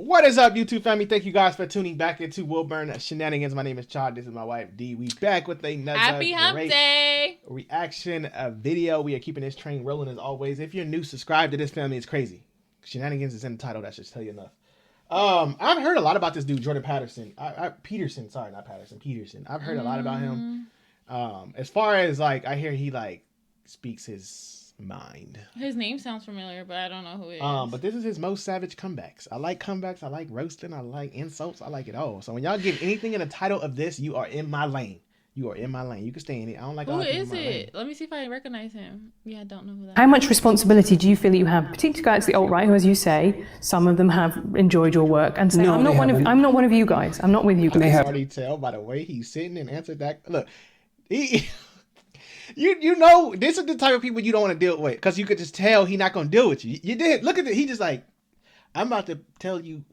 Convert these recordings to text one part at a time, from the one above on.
What is up, YouTube family? Thank you guys for tuning back into Wilburn Shenanigans. My name is Chad. This is my wife, D. We back with another Happy Hump Day reaction video. We are keeping this train rolling as always. If you're new, subscribe to this family. It's crazy. Shenanigans is in the title. That should tell you enough. I've heard a lot about this dude, Jordan Peterson. Peterson. Sorry, not Patterson. Peterson. I've heard a lot about him. As far as like, I hear he like speaks his mind. His name sounds familiar, but I don't know who he is. But this is his most savage comebacks. I like comebacks. I like roasting. I like insults. I like it all. So when y'all give anything in the title of this, you are in my lane. You are in my lane. You can stay in it. I don't like. Who is it? Let me see if I recognize him. Yeah, I don't know who that is. How much responsibility do you feel that you have, particularly guys, the alt-right, who, as you say, some of them have enjoyed your work and say, I'm not one of you guys. I'm not with you guys. I can already tell by the way he's sitting and answered that. Look, You know, this is the type of people you don't want to deal with, because you could just tell he's not going to deal with you. You did. Look at it. He just like, I'm about to tell you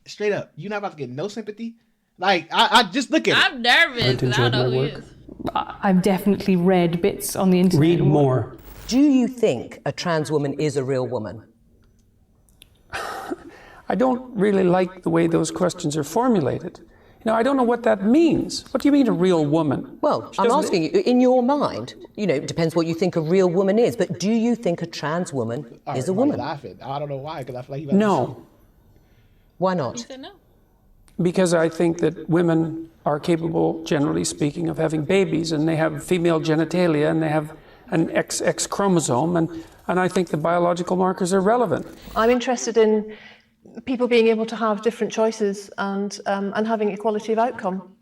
straight up, you're not about to get no sympathy. Like, I just look at it. I'm nervous because I don't know who he is. I've definitely read bits on the internet. Read more. Do you think a trans woman is a real woman? I don't really like the way those questions are formulated. You know, I don't know what that means. What do you mean a real woman? Well, I'm asking you, in your mind, you know, it depends what you think a real woman is, but do you think a trans woman is a woman? Laughing. I don't know why, because I feel like he No. Why not? He said no. Because I think that women are capable, generally speaking, of having babies, and they have female genitalia, and they have an XX chromosome, and I think the biological markers are relevant. I'm interested in people being able to have different choices and having equality of outcome.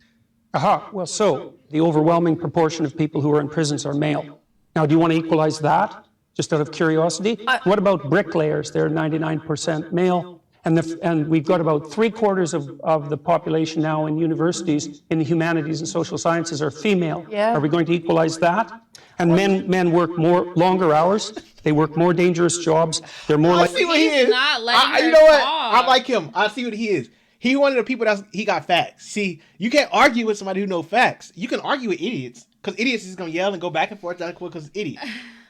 Aha, well, so the overwhelming proportion of people who are in prisons are male. Now, do you want to equalize that, just out of curiosity? What about bricklayers? They're 99% male. And we've got about 3/4 of the population now in universities in the humanities and social sciences are female. Yeah. Are we going to equalize that? And men work longer hours. They work more dangerous jobs. They're more like. I see what he is. Not letting her you know what? talk. I like him. I see what he is. He one of the people he got facts. See, you can't argue with somebody who knows facts. You can argue with idiots, because idiots is gonna yell and go back and forth because it's idiot.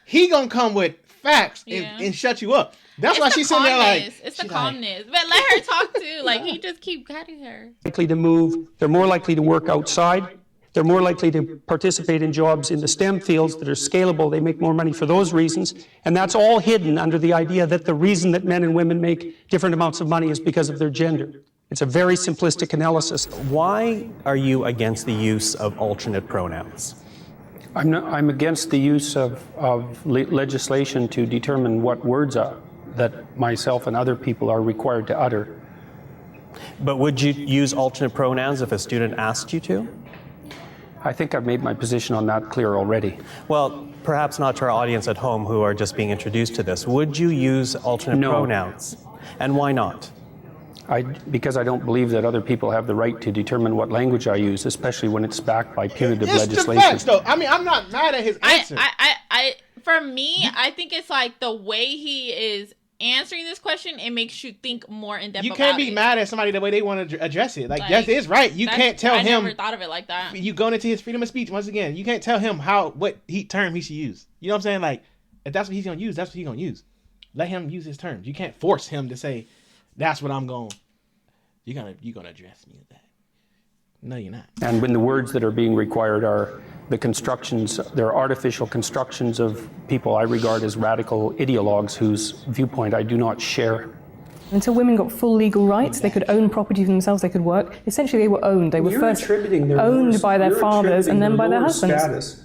He gonna come with facts and shut you up. That's why she's sitting there like. It's the calmness. But let her talk too. Like, he just keep cutting her. Likely to move. They're more likely to work outside. They're more likely to participate in jobs in the STEM fields that are scalable. They make more money for those reasons. And that's all hidden under the idea that the reason that men and women make different amounts of money is because of their gender. It's a very simplistic analysis. Why are you against the use of alternate pronouns? I'm against the use of legislation to determine what words that myself and other people are required to utter. But would you use alternate pronouns if a student asked you to? I think I've made my position on that clear already. Well, perhaps not to our audience at home who are just being introduced to this. Would you use alternate pronouns? And why not? Because I don't believe that other people have the right to determine what language I use, especially when it's backed by punitive legislation. It's the facts, though. I mean, I'm not mad at his answer. For me, I think it's like the way he is answering this question, it makes you think more in depth. You can't be mad at somebody the way they want to address it. Like Jeff is right. You can't tell him. I never thought of it like that. You going into his freedom of speech once again. You can't tell him what term he should use. You know what I'm saying? Like, if that's what he's gonna use, that's what he's gonna use. Let him use his terms. You can't force him to say, "That's what I'm going." You're gonna address me with that. No, you're not. And when the words that are being required are the constructions, they're artificial constructions of people I regard as radical ideologues whose viewpoint I do not share. Until women got full legal rights, they could own property for themselves, they could work. Essentially, they were owned. They were first owned by their fathers and then by their husbands. Status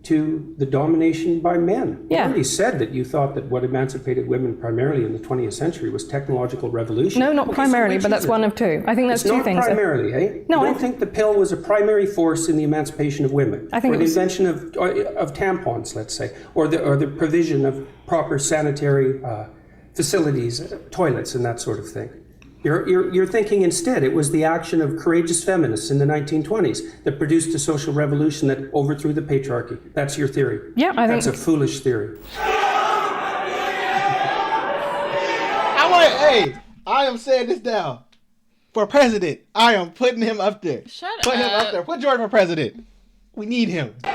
to the domination by men. Yeah. You already said that you thought that what emancipated women primarily in the 20th century was technological revolution. No, not primarily, but that's one of two. I think that's two things. Not primarily, eh? No, you don't think the pill was a primary force in the emancipation of women? I think or the invention of tampons, let's say, or the provision of proper sanitary facilities, toilets, and that sort of thing. You're thinking instead it was the action of courageous feminists in the 1920s that produced a social revolution that overthrew the patriarchy. That's your theory. Yeah, I think that's a foolish theory. I am saying this down. For president, I am putting him up there. Put him up there. Put Jordan for president. We need him. Oh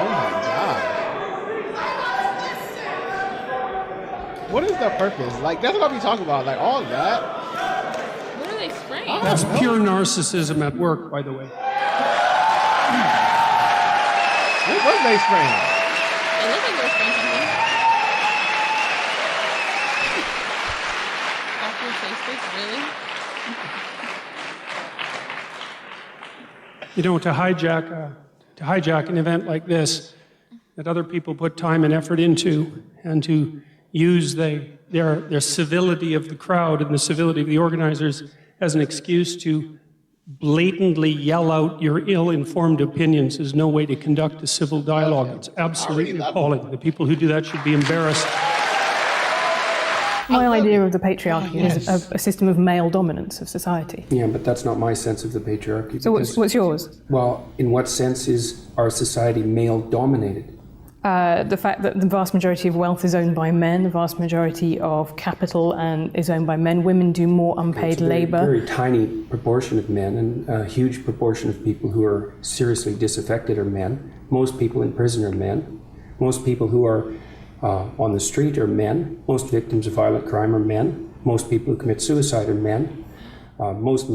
my God. What is the purpose? Like, that's what I'll be talking about. Like, all that. What are they spraying? That's pure narcissism at work, by the way. What was they spraying? It looked like they were spraying something. Off your face, really? You know, to hijack an event like this that other people put time and effort into, and to use their civility of the crowd and the civility of the organizers as an excuse to blatantly yell out your ill-informed opinions is no way to conduct a civil dialogue. It's absolutely appalling. The people who do that should be embarrassed. My idea of the patriarchy is a system of male dominance of society. Yeah, but that's not my sense of the patriarchy. So what's yours? Well, in what sense is our society male-dominated? The fact that the vast majority of wealth is owned by men, the vast majority of capital is owned by men. Women do more unpaid labour. A very tiny proportion of men, and a huge proportion of people who are seriously disaffected are men. Most people in prison are men. Most people who are on the street are men. Most victims of violent crime are men. Most people who commit suicide are men. Most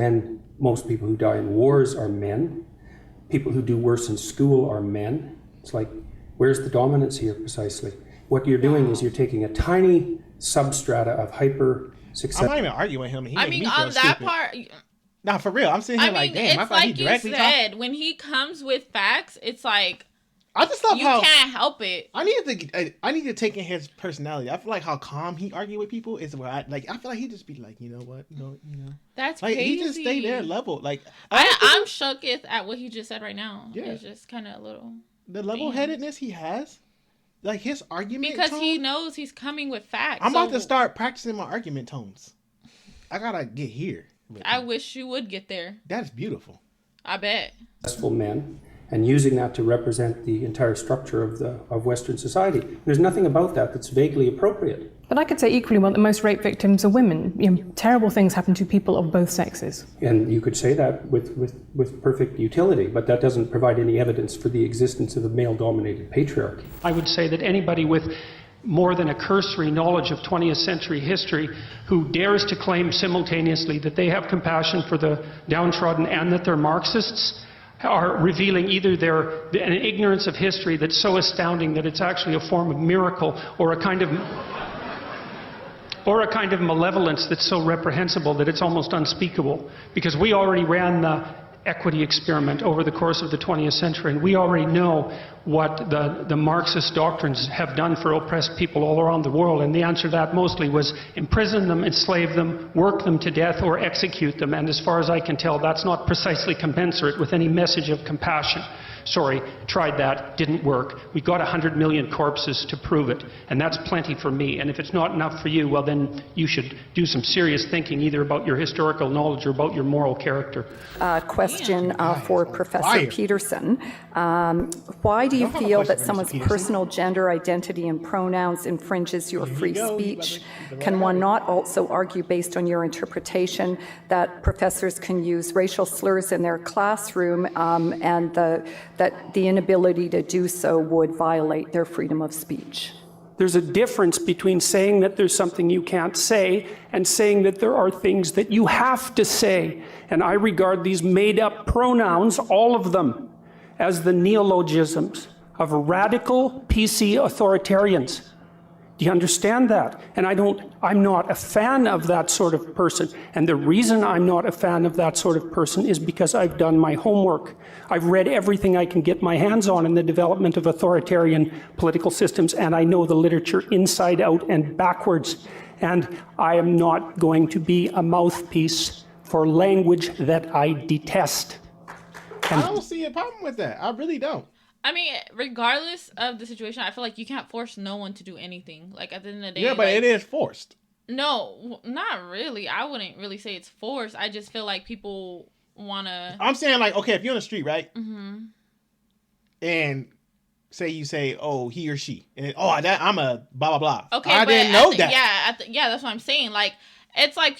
people who die in wars are men. People who do worse in school are men. It's like, where's the dominance here precisely? What you're doing is you're taking a tiny substrata of hyper success. I'm not even arguing with him. I mean, on that part. Nah, for real. I'm sitting here like, damn. It's like you said, when he comes with facts, it's like, I just love how you can't help it. I need to take in his personality. I feel like how calm he argue with people is where I feel like he just be like, you know what, you know. That's like crazy. he just stay there level. Like I'm shook at what he just said right now. Yeah. It's just kind of a little. The level-headedness he has, like his argument because tone, he knows he's coming with facts. I'm about to start practicing my argument tones. I gotta get here. I wish you would get there. That's beautiful. I bet. Successful men, and using that to represent the entire structure of Western society. There's nothing about that that's vaguely appropriate. But I could say equally well that most rape victims are women. You know, terrible things happen to people of both sexes. And you could say that with perfect utility, but that doesn't provide any evidence for the existence of a male-dominated patriarchy. I would say that anybody with more than a cursory knowledge of 20th century history who dares to claim simultaneously that they have compassion for the downtrodden and that they're Marxists are revealing either an ignorance of history that's so astounding that it's actually a form of miracle, or a kind of malevolence that's so reprehensible that it's almost unspeakable. Because we already ran the equity experiment over the course of the 20th century, and we already know what the Marxist doctrines have done for oppressed people all around the world, and the answer to that mostly was imprison them, enslave them, work them to death, or execute them. And as far as I can tell, that's not precisely commensurate with any message of compassion. Sorry, tried that, didn't work. We got 100 million corpses to prove it, and that's plenty for me. And if it's not enough for you, well then you should do some serious thinking either about your historical knowledge or about your moral character. Question for Professor Peterson. Why do you feel that someone's personal gender identity and pronouns infringes your free speech? Can one not also argue, based on your interpretation, that professors can use racial slurs in their classroom and that the inability to do so would violate their freedom of speech? There's a difference between saying that there's something you can't say and saying that there are things that you have to say. And I regard these made-up pronouns, all of them, as the neologisms of radical PC authoritarians. Do you understand that? And I'm not a fan of that sort of person. And the reason I'm not a fan of that sort of person is because I've done my homework. I've read everything I can get my hands on in the development of authoritarian political systems, and I know the literature inside out and backwards. And I am not going to be a mouthpiece for language that I detest. I don't see a problem with that. I really don't. I mean, regardless of the situation, I feel like you can't force no one to do anything. Like, at the end of the day... Yeah, but it is forced. No, not really. I wouldn't really say it's forced. I just feel like people want to... I'm saying, like, okay, if you're on the street, right? Mm-hmm. And you say, oh, he or she. And, I'm a blah, blah, blah. Okay, I didn't know that. Yeah, that's what I'm saying. Like, it's like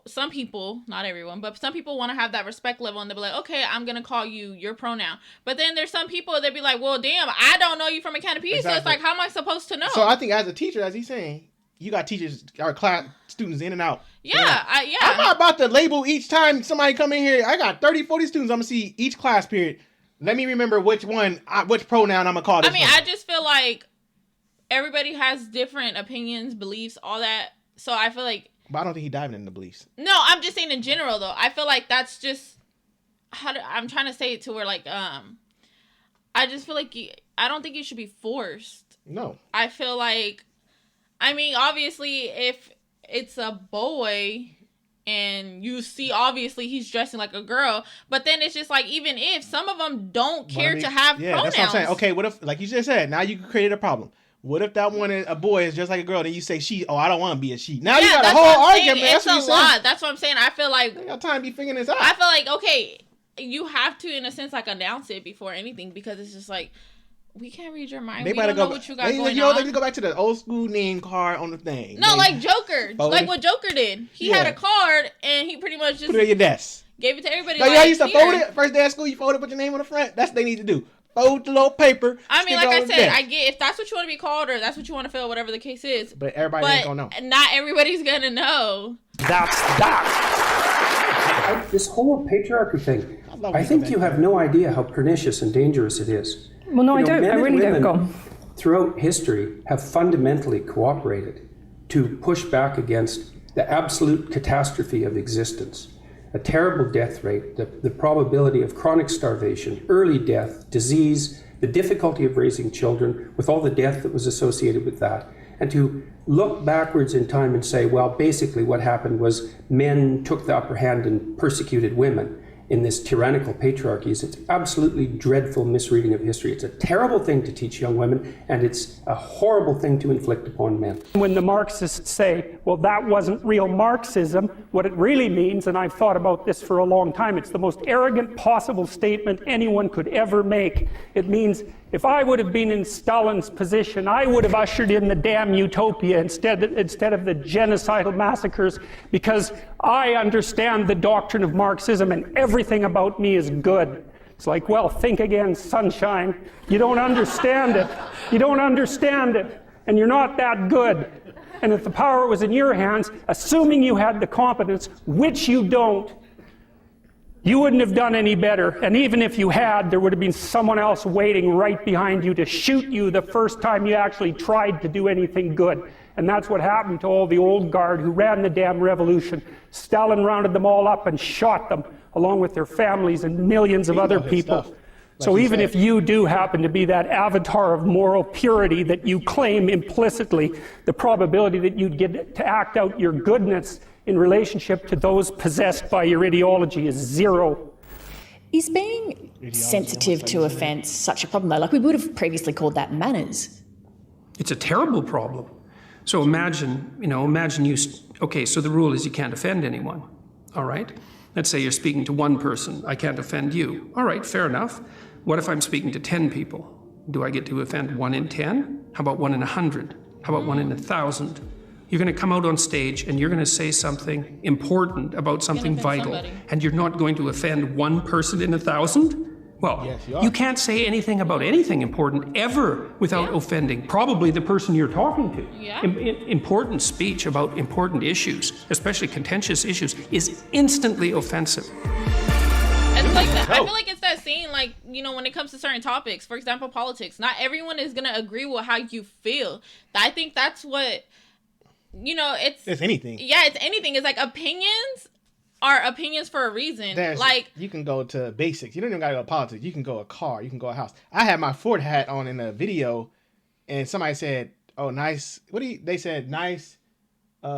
some people, not everyone, but some people want to have that respect level, and they'll be like, okay, I'm going to call you your pronoun. But then there's some people that be like, well, damn, I don't know you from a can of peas, exactly. So it's like, how am I supposed to know? So I think as a teacher, as he's saying, you got teachers or class students in and out. Yeah, yeah. I'm not about to label each time somebody come in here. I got 30, 40 students. I'm gonna see each class period. Let me remember which pronoun I'm gonna call this. I mean, I just feel like everybody has different opinions, beliefs, all that. So I feel like. But I don't think he diving into the beliefs. No, I'm just saying in general though. I feel like that's just I'm trying to say it to where like I just feel like I don't think you should be forced. No. I feel like, I mean, obviously, if it's a boy and you see, obviously, he's dressing like a girl, but then it's just like, even if some of them don't care to have pronouns. That's what I'm saying. Okay, what if, like you just said, now you created a problem. What if that one, a boy is just like a girl, then you say she, I don't want to be a she. Now you got a whole argument. It's a lot. That's what I'm saying. I feel like. I got time to be figuring this out. I feel like, okay, you have to, in a sense, like announce it before anything, because it's just like, we can't read your mind. We don't know what you got going on. They go back to the old school name card on the thing. No, like Joker. Like what Joker did. He had a card, and he pretty much just put it on your desk. Gave it to everybody. Like, I used to fold it. First day of school, you fold it, put your name on the front. That's what they need to do. Fold the little paper. I mean, like I said, I get if that's what you want to be called or that's what you want to feel, whatever the case is. But everybody ain't gonna know. Not everybody's gonna know. That's that. This whole patriarchy thing, I think you have no idea how pernicious and dangerous it is. Well, no, I don't. I really don't. Go on. Throughout history have fundamentally cooperated to push back against the absolute catastrophe of existence. A terrible death rate, the probability of chronic starvation, early death, disease, the difficulty of raising children with all the death that was associated with that. And to look backwards in time and say, well, basically what happened was men took the upper hand and persecuted women in this tyrannical patriarchy. It's absolutely dreadful misreading of history. It's a terrible thing to teach young women, and it's a horrible thing to inflict upon men. When the Marxists say, well, that wasn't real Marxism, what it really means, and I've thought about this for a long time, it's the most arrogant possible statement anyone could ever make. It means, if I would have been in Stalin's position, I would have ushered in the damn utopia instead of the genocidal massacres, because I understand the doctrine of Marxism and everything about me is good. It's like, well, think again, sunshine. You don't understand it. You don't understand it. And you're not that good. And if the power was in your hands, assuming you had the competence, which you don't, you wouldn't have done any better. And even if you had, there would have been someone else waiting right behind you to shoot you the first time you actually tried to do anything good. And that's what happened to all the old guard who ran the damn revolution. Stalin rounded them all up and shot them, along with their families and millions of other people. So even if you do happen to be that avatar of moral purity that you claim implicitly, the probability that you'd get to act out your goodness in relationship to those possessed by your ideology is zero. Is being sensitive to offence such a problem, though? Like, we would have previously called that manners. It's a terrible problem. So imagine you, okay, so the rule is you can't offend anyone, all right? Let's say you're speaking to one person, I can't offend you. All right, fair enough. What if I'm speaking to 10 people? Do I get to offend 1 in 10? How about 1 in 100? How about 1 in 1,000? You're going to come out on stage and you're going to say something important about something vital, and you're not going to offend one person in 1,000? Well, yes, you can't say anything about anything important ever without offending probably the person you're talking to. Yeah. Important speech about important issues, especially contentious issues, is instantly offensive. It's like that. I feel like it's that saying, like, when it comes to certain topics, for example, politics, not everyone is going to agree with how you feel. I think that's what, it's anything. Yeah, it's anything. It's like opinions are opinions for a reason. You can go to basics. You don't even gotta go to politics. You can go a car. You can go a house. I had my Ford hat on in a video, and somebody said, "Oh, nice." They said nice,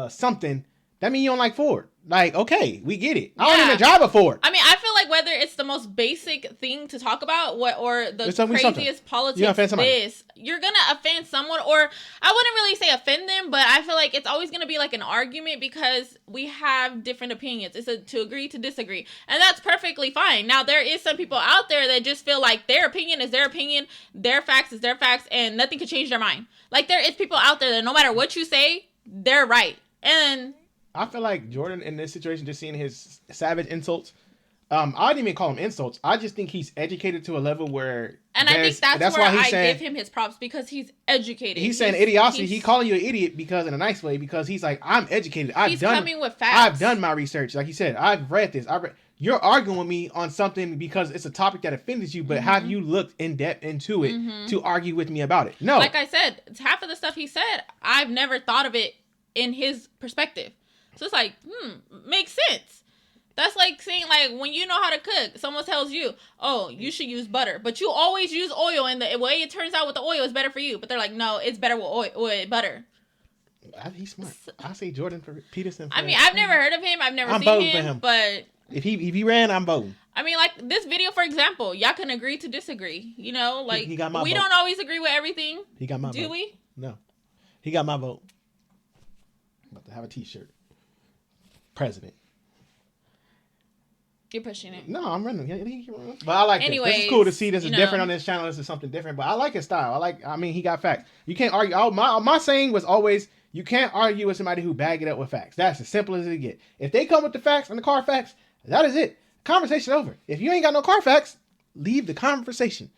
something. That means you don't like Ford. Like, okay, we get it. I don't even drive a Ford. I mean, I feel like whether it's the most basic thing to talk about, or the craziest politics, you're gonna offend someone, or I wouldn't really say offend them, but I feel like it's always gonna be like an argument because we have different opinions. It's to agree to disagree, and that's perfectly fine. Now, there is some people out there that just feel like their opinion is their opinion, their facts is their facts, and nothing can change their mind. Like, there is people out there that no matter what you say, they're right. And I feel like Jordan in this situation, just seeing his savage insults, I didn't even call him insults. I just think he's educated to a level where, and I think that's where I give him his props, because he's educated. He's saying idiocracy. He's calling you an idiot because, in a nice way, because he's like, I'm educated. He's coming with facts. I've done my research. Like he said, I've read this. You're arguing with me on something because it's a topic that offends you, but have you looked in depth into it to argue with me about it? No. Like I said, half of the stuff he said, I've never thought of it in his perspective. So it's like, makes sense. That's like saying, like, when you know how to cook, someone tells you, oh, you should use butter, but you always use oil, and the way it turns out with the oil is better for you. But they're like, no, it's better with butter. He's smart. I say Jordan Peterson. I mean, I've never heard of him. I've never seen him, but if he ran, I'm voting. I mean, like this video, for example, y'all can agree to disagree. You know, like we vote. Don't always agree with everything. He got my vote. Do we? No, he got my vote. I'm about to have a T-shirt. President. You're pushing it. No, I'm running. But I like this. This is cool to see. This is different on this channel. This is something different. But I like his style. I mean, he got facts. You can't argue. My saying was always, you can't argue with somebody who bag it up with facts. That's as simple as it get. If they come with the facts and the car facts, that is it. Conversation over. If you ain't got no car facts, leave the conversation.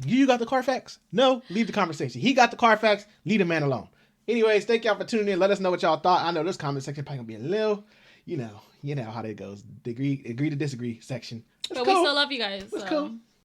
You got the car facts? No, leave the conversation. He got the car facts. Leave the man alone. Anyways, thank y'all for tuning in. Let us know what y'all thought. I know this comment section probably gonna be a little, you know how that goes. Agree to disagree section. But cool. We still love you guys. It's cool.